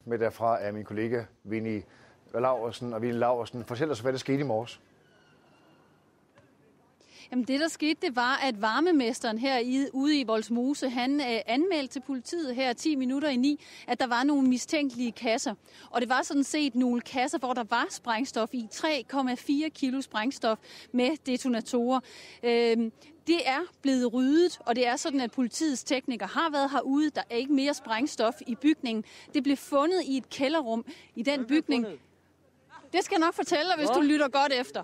med derfra af min kollega Winnie Laursen. Og Winnie Laursen, fortæl os, hvad der skete i morges. Jamen det, der skete, det var, at varmemesteren ude i Vollsmose, han anmeldte til politiet her 10 minutter i 9, at der var nogle mistænkelige kasser. Og det var sådan set nogle kasser, hvor der var sprængstof i, 3,4 kilo sprængstof med detonatorer. Det er blevet ryddet, og det er sådan, at politiets teknikere har været herude. Der er ikke mere sprængstof i bygningen. Det blev fundet i et kælderrum i den bygning. Det skal jeg nok fortælle dig, hvis du lytter godt efter.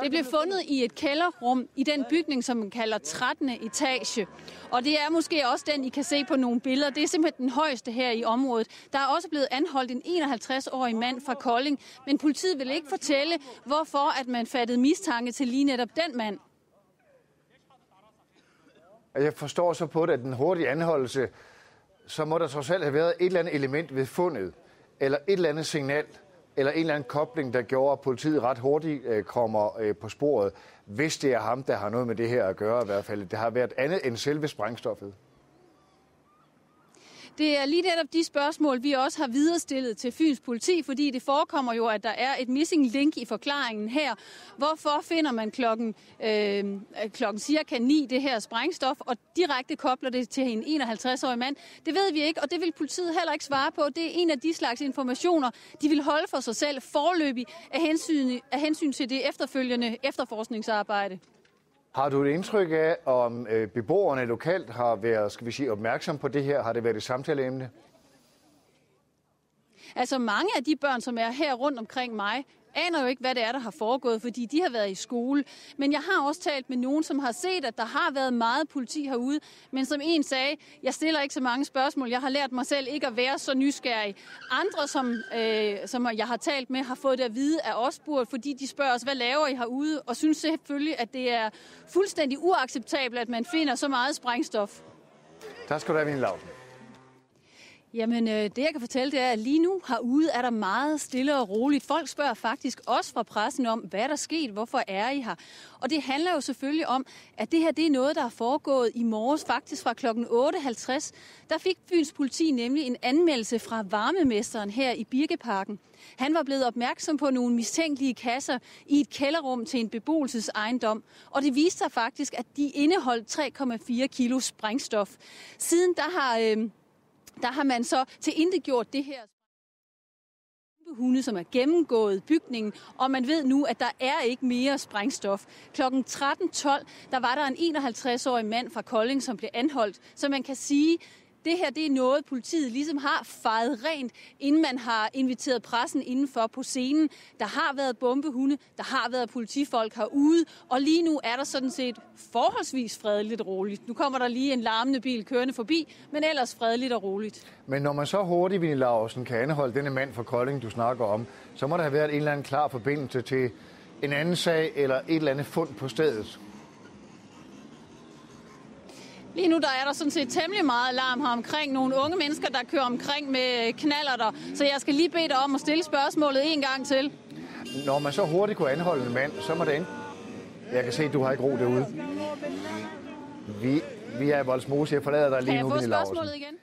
Det blev fundet i et kælderrum i den bygning, som man kalder 13. etage. Og det er måske også den, I kan se på nogle billeder. Det er simpelthen den højeste her i området. Der er også blevet anholdt en 51-årig mand fra Kolding, men politiet vil ikke fortælle, hvorfor at man fattede mistanke til lige netop den mand. Jeg forstår så på det, at den hurtige anholdelse, så må der trods alt have været et eller andet element ved fundet, eller et eller andet signal, eller en eller anden kobling, der gjorde, at politiet ret hurtigt kommer på sporet, hvis det er ham, der har noget med det her at gøre i hvert fald. Det har været andet end selve sprængstoffet. Det er lige netop de spørgsmål, vi også har viderestillet til Fyns politi, fordi det forekommer jo, at der er et missing link i forklaringen her. Hvorfor finder man klokken cirka 9 det her sprængstof, og direkte kobler det til en 51-årig mand? Det ved vi ikke, og det vil politiet heller ikke svare på. Det er en af de slags informationer, de vil holde for sig selv foreløbig af hensyn til det efterfølgende efterforskningsarbejde. Har du et indtryk af, om beboerne lokalt har været, skal vi sige, opmærksom på det her? Har det været et samtaleemne? Altså mange af de børn, som er her rundt omkring mig, aner jo ikke, hvad det er, der har foregået, fordi de har været i skole. Men jeg har også talt med nogen, som har set, at der har været meget politi herude. Men som en sagde, jeg stiller ikke så mange spørgsmål. Jeg har lært mig selv ikke at være så nysgerrig. Andre, som jeg har talt med, har fået det at vide af os spurgt, fordi de spørger os, hvad laver I herude? Og synes selvfølgelig, at det er fuldstændig uacceptabelt, at man finder så meget sprængstof. Tak skal du have, Winnie Laursen. Jamen, det jeg kan fortælle, det er, at lige nu herude er der meget stille og roligt. Folk spørger faktisk også fra pressen om, hvad der er sket, hvorfor er I her? Og det handler jo selvfølgelig om, at det her det er noget, der er foregået i morges, faktisk fra klokken 8.50. Der fik Fyns politi nemlig en anmeldelse fra varmemesteren her i Birkeparken. Han var blevet opmærksom på nogle mistænkelige kasser i et kælderrum til en beboelsesejendom, og det viste sig faktisk, at de indeholdt 3,4 kilo sprængstof. Siden der har man så tilintetgjort det her hunde, som er gennemgået bygningen, og man ved nu, at der er ikke mere sprængstof. Klokken 13.12, der var der en 51-årig mand fra Kolding, som blev anholdt, så man kan sige, det her det er noget, politiet ligesom har fejet rent, inden man har inviteret pressen indenfor på scenen. Der har været bombehunde, der har været politifolk herude, og lige nu er der sådan set forholdsvis fredeligt og roligt. Nu kommer der lige en larmende bil kørende forbi, men ellers fredeligt og roligt. Men når man så hurtigt, Winnie Laursen, kan anholde denne mand fra Kolding, du snakker om, så må der have været en eller anden klar forbindelse til en anden sag eller et eller andet fund på stedet. Lige nu der er der sådan set temmelig meget alarm her omkring nogle unge mennesker, der kører omkring med knallerter. Så jeg skal lige bede dig om at stille spørgsmålet en gang til. Når man så hurtigt kunne anholde en mand, så må det ende. Jeg kan se, at du har ikke ro derude. Vi er i Vollsmose. Jeg forlader dig lige nu, Winnie Laursen. Kan jeg få spørgsmålet igen?